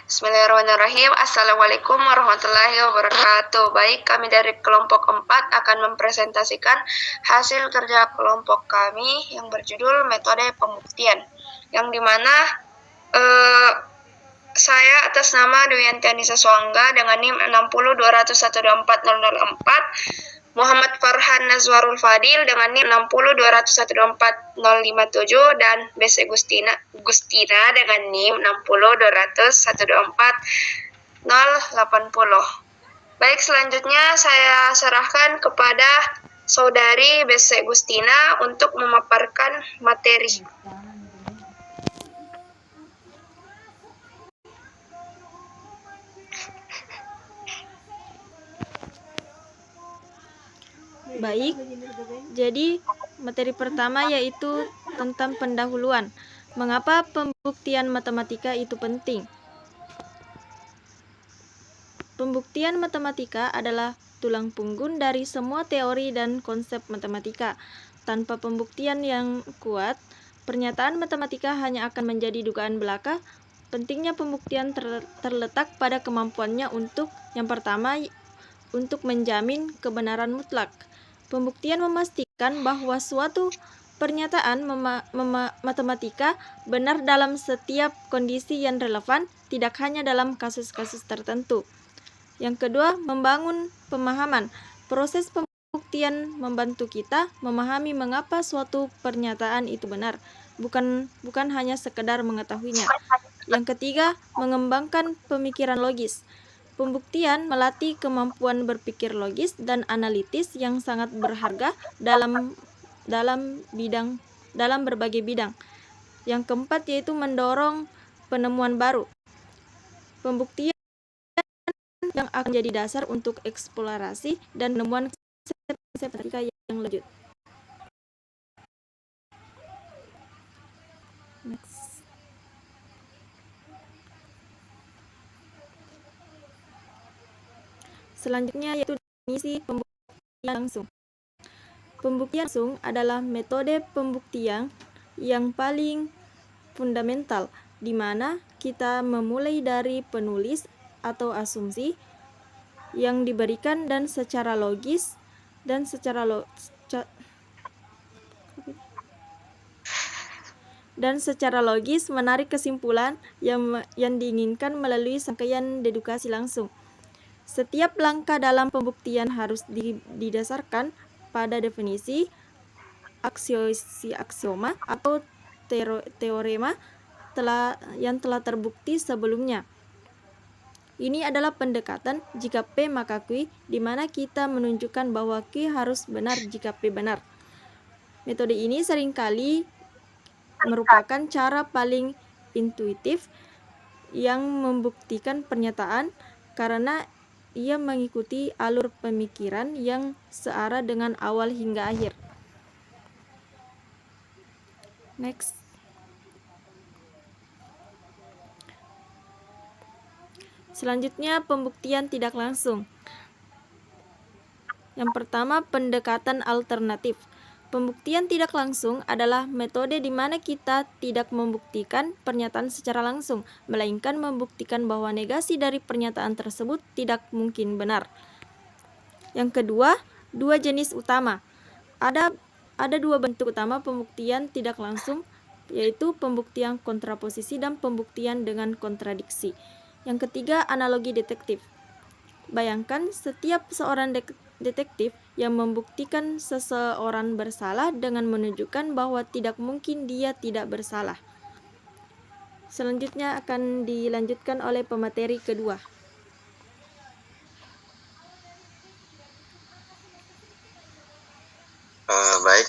Bismillahirrahmanirrahim. Assalamualaikum warahmatullahi wabarakatuh. Baik, kami dari kelompok 4 akan mempresentasikan hasil kerja kelompok kami yang berjudul metode pembuktian, yang dimana saya atas nama Dewianti Anissa Swangga dengan NIM 60201240004, Muhammad Farhan Nazwarul Fadil dengan NIM 60201240057, dan BC Gustina dengan NIM 60201240080. Baik, selanjutnya saya serahkan kepada Saudari BC Gustina untuk memaparkan materi. Baik, jadi materi pertama yaitu tentang pendahuluan. Mengapa pembuktian matematika itu penting? Pembuktian matematika adalah tulang punggung dari semua teori dan konsep matematika. Tanpa pembuktian yang kuat, pernyataan matematika hanya akan menjadi dugaan belaka. Pentingnya pembuktian terletak pada kemampuannya untuk, yang pertama, untuk menjamin kebenaran mutlak. Pembuktian memastikan bahwa suatu pernyataan matematika benar dalam setiap kondisi yang relevan, tidak hanya dalam kasus-kasus tertentu. Yang kedua, membangun pemahaman. Proses pembuktian membantu kita memahami mengapa suatu pernyataan itu benar, bukan hanya sekedar mengetahuinya. Yang ketiga, mengembangkan pemikiran logis. Pembuktian melatih kemampuan berpikir logis dan analitis yang sangat berharga dalam berbagai bidang. Yang keempat yaitu mendorong penemuan baru. Pembuktian yang akan jadi dasar untuk eksplorasi dan penemuan konsep matematika yang lanjut. Next. Selanjutnya yaitu definisi pembuktian langsung. Pembuktian langsung adalah metode pembuktian yang paling fundamental, di mana kita memulai dari penulis atau asumsi yang diberikan dan secara logis menarik kesimpulan yang diinginkan melalui rangkaian dedukasi langsung. Setiap langkah dalam pembuktian harus didasarkan pada definisi, aksioma atau teorema yang telah terbukti sebelumnya. Ini adalah pendekatan jika P maka Q, di mana kita menunjukkan bahwa Q harus benar jika P benar. Metode ini seringkali merupakan cara paling intuitif yang membuktikan pernyataan karena ia mengikuti alur pemikiran yang searah dengan awal hingga akhir. Next. Selanjutnya, pembuktian tidak langsung. Yang pertama, pendekatan alternatif. Pembuktian tidak langsung adalah metode di mana kita tidak membuktikan pernyataan secara langsung, melainkan membuktikan bahwa negasi dari pernyataan tersebut tidak mungkin benar. Yang kedua, dua jenis utama. Ada dua bentuk utama pembuktian tidak langsung, yaitu pembuktian kontraposisi dan pembuktian dengan kontradiksi. Yang ketiga, analogi detektif. Bayangkan setiap seorang detektif yang membuktikan seseorang bersalah dengan menunjukkan bahwa tidak mungkin dia tidak bersalah. Selanjutnya akan dilanjutkan oleh pemateri kedua. Baik,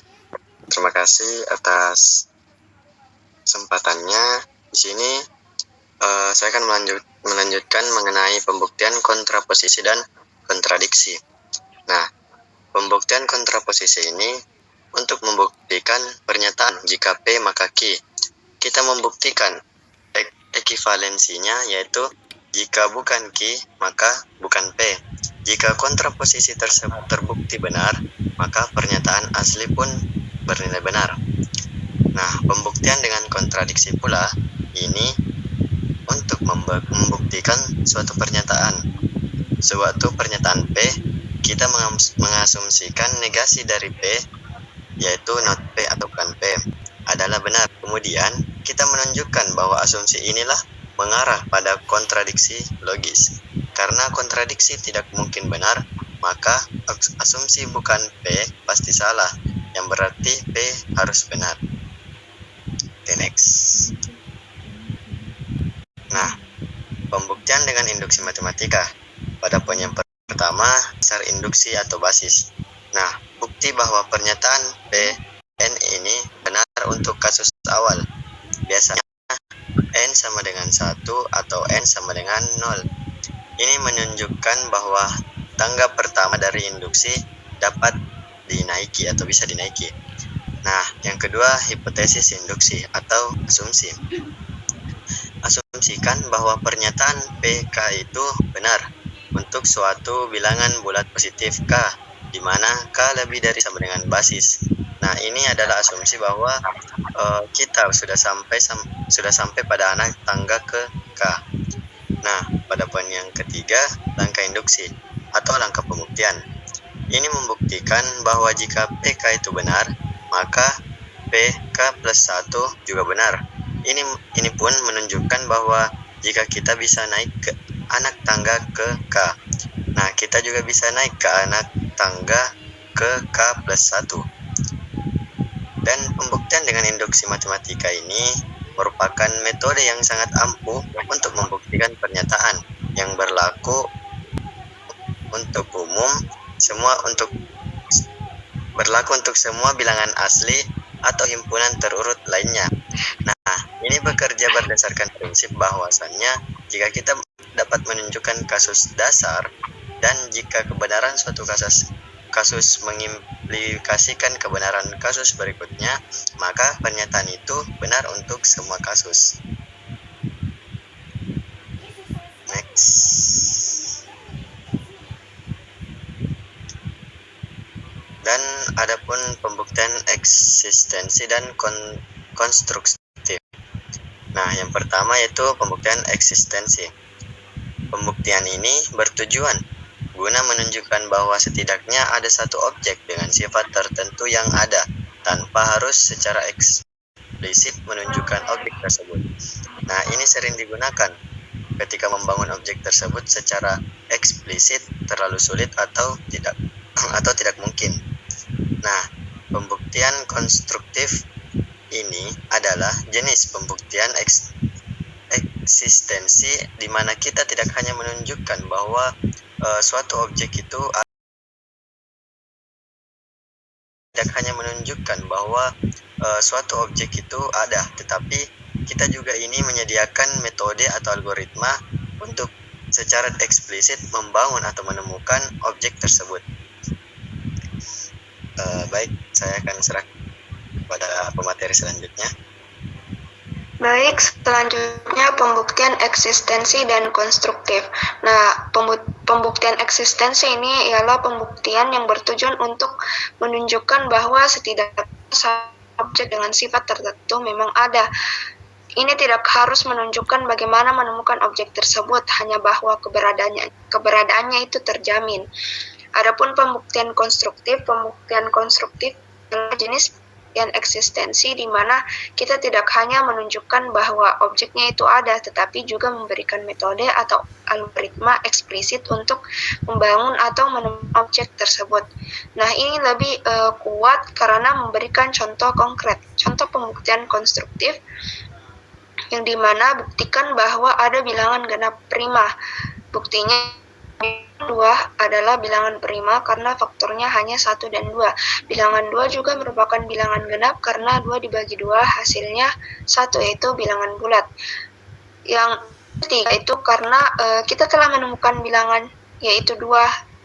terima kasih atas kesempatannya. Di sini saya akan melanjutkan mengenai pembuktian kontraposisi dan kontradiksi. Nah, pembuktian kontraposisi ini untuk membuktikan pernyataan jika P maka Q. Kita membuktikan ekivalensinya, yaitu jika bukan Q maka bukan P. Jika kontraposisi tersebut terbukti benar, maka pernyataan asli pun bernilai benar. Nah, pembuktian dengan kontradiksi pula ini untuk membuktikan suatu pernyataan. Suatu pernyataan P, kita mengasumsikan negasi dari P, yaitu not P atau bukan P, adalah benar. Kemudian, kita menunjukkan bahwa asumsi inilah mengarah pada kontradiksi logis. Karena kontradiksi tidak mungkin benar, maka asumsi bukan P pasti salah, yang berarti P harus benar. Oke, next. Nah, pembuktian dengan induksi matematika. Pada poin yang pertama, dasar induksi atau basis. Nah, bukti bahwa pernyataan P, N ini benar untuk kasus awal. Biasanya N sama dengan 1 atau N sama dengan 0. Ini menunjukkan bahwa tangga pertama dari induksi dapat dinaiki atau bisa dinaiki. Nah, yang kedua, hipotesis induksi atau asumsi. Asumsikan bahwa pernyataan PK itu benar untuk suatu bilangan bulat positif K, di mana K lebih dari sama dengan basis. Nah, ini adalah asumsi bahwa kita sudah sampai pada anak tangga ke K. Nah, pada poin yang ketiga, langkah induksi atau langkah pembuktian. Ini membuktikan bahwa jika PK itu benar, maka PK plus 1 juga benar. Ini pun menunjukkan bahwa jika kita bisa naik ke anak tangga ke K, nah kita juga bisa naik ke anak tangga ke K plus 1. Dan pembuktian dengan induksi matematika ini merupakan metode yang sangat ampuh untuk membuktikan pernyataan yang berlaku untuk umum, berlaku untuk semua bilangan asli atau himpunan terurut lainnya. Nah, ini bekerja berdasarkan prinsip bahwasannya jika kita dapat menunjukkan kasus dasar dan jika kebenaran suatu kasus mengimplikasikan kebenaran kasus berikutnya, maka pernyataan itu benar untuk semua kasus. Next. Dan adapun pembuktian eksistensi dan konstruktif. Nah, yang pertama yaitu pembuktian eksistensi. Pembuktian ini bertujuan guna menunjukkan bahwa setidaknya ada satu objek dengan sifat tertentu yang ada, tanpa harus secara eksplisit menunjukkan objek tersebut. Nah, ini sering digunakan ketika membangun objek tersebut secara eksplisit terlalu sulit atau tidak mungkin. Nah, pembuktian konstruktif ini adalah jenis pembuktian eksistensi di mana kita tidak hanya menunjukkan bahwa suatu objek itu ada, tetapi kita juga ini menyediakan metode atau algoritma untuk secara eksplisit membangun atau menemukan objek tersebut. Baik, saya akan serahkan pada pemateri selanjutnya. Baik, selanjutnya pembuktian eksistensi dan konstruktif. Nah, pembuktian eksistensi ini ialah pembuktian yang bertujuan untuk menunjukkan bahwa setidaknya objek dengan sifat tertentu memang ada. Ini tidak harus menunjukkan bagaimana menemukan objek tersebut, hanya bahwa keberadaannya itu terjamin. Adapun pembuktian konstruktif adalah jenis pembuktian eksistensi di mana kita tidak hanya menunjukkan bahwa objeknya itu ada, tetapi juga memberikan metode atau algoritma eksplisit untuk membangun atau menemukan objek tersebut. Nah, ini lebih kuat karena memberikan contoh konkret. Contoh pembuktian konstruktif yang dimana buktikan bahwa ada bilangan genap prima. Buktinya 2 adalah bilangan prima karena faktornya hanya 1 dan 2. Bilangan 2 juga merupakan bilangan genap karena 2 dibagi 2 hasilnya 1, yaitu bilangan bulat. Yang ketiga itu karena kita telah menemukan bilangan yaitu 2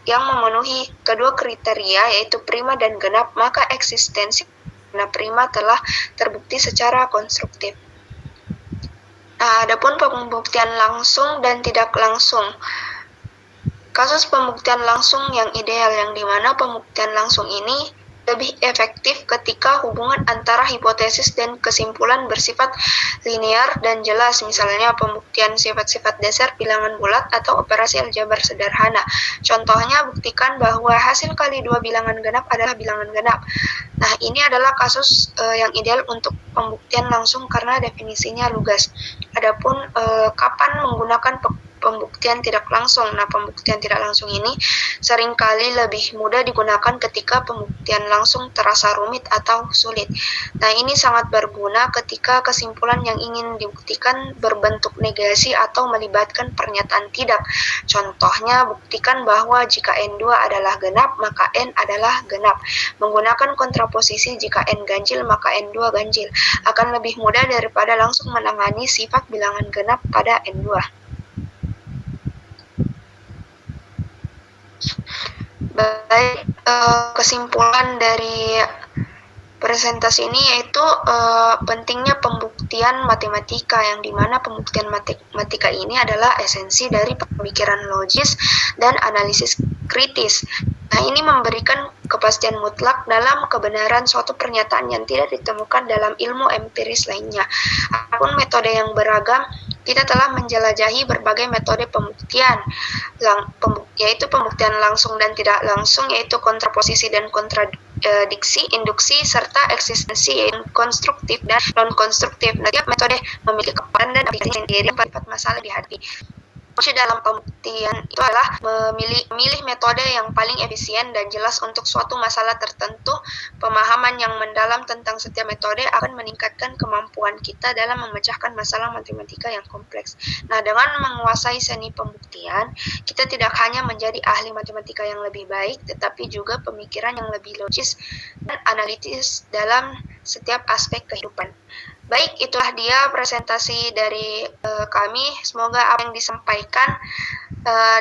yang memenuhi kedua kriteria yaitu prima dan genap, maka eksistensi genap prima telah terbukti secara konstruktif. Nah, adapun pembuktian langsung dan tidak langsung. Kasus pembuktian langsung yang ideal yang dimana pembuktian langsung ini lebih efektif ketika hubungan antara hipotesis dan kesimpulan bersifat linear dan jelas, misalnya pembuktian sifat-sifat dasar bilangan bulat atau operasi aljabar sederhana. Contohnya, buktikan bahwa hasil kali 2 bilangan genap adalah bilangan genap. Nah, ini adalah kasus yang ideal untuk pembuktian langsung karena definisinya lugas. Adapun kapan menggunakan pembuktian tidak langsung. Nah, pembuktian tidak langsung ini seringkali lebih mudah digunakan ketika pembuktian langsung terasa rumit atau sulit. Nah, ini sangat berguna ketika kesimpulan yang ingin dibuktikan berbentuk negasi atau melibatkan pernyataan tidak. Contohnya, buktikan bahwa jika N2 adalah genap, maka N adalah genap. Menggunakan kontraposisi jika N ganjil, maka N2 ganjil. Akan lebih mudah daripada langsung menangani sifat bilangan genap pada N2. Baik, kesimpulan dari presentasi ini yaitu pentingnya pembuktian matematika, yang dimana pembuktian matematika ini adalah esensi dari pemikiran logis dan analisis kritis. Nah, ini memberikan kepastian mutlak dalam kebenaran suatu pernyataan yang tidak ditemukan dalam ilmu empiris lainnya. Apapun metode yang beragam, kita telah menjelajahi berbagai metode pembuktian, yaitu pembuktian langsung dan tidak langsung, yaitu kontraposisi dan kontradiksi, induksi, serta eksistensi, yaitu konstruktif dan non-konstruktif. Nah, tiap metode memiliki kekuatan dan aplikasi sendiri yang bersifat masalah dihadapi. Kunci dalam pembuktian itu adalah memilih metode yang paling efisien dan jelas untuk suatu masalah tertentu. Pemahaman yang mendalam tentang setiap metode akan meningkatkan kemampuan kita dalam memecahkan masalah matematika yang kompleks. Nah, dengan menguasai seni pembuktian, kita tidak hanya menjadi ahli matematika yang lebih baik, tetapi juga pemikiran yang lebih logis dan analitis dalam setiap aspek kehidupan. Baik, itulah dia presentasi dari kami. Semoga apa yang disampaikan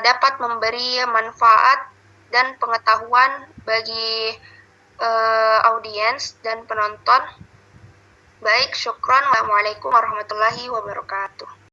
dapat memberi manfaat dan pengetahuan bagi audiens dan penonton. Baik, syukron. Wassalamualaikum warahmatullahi wabarakatuh.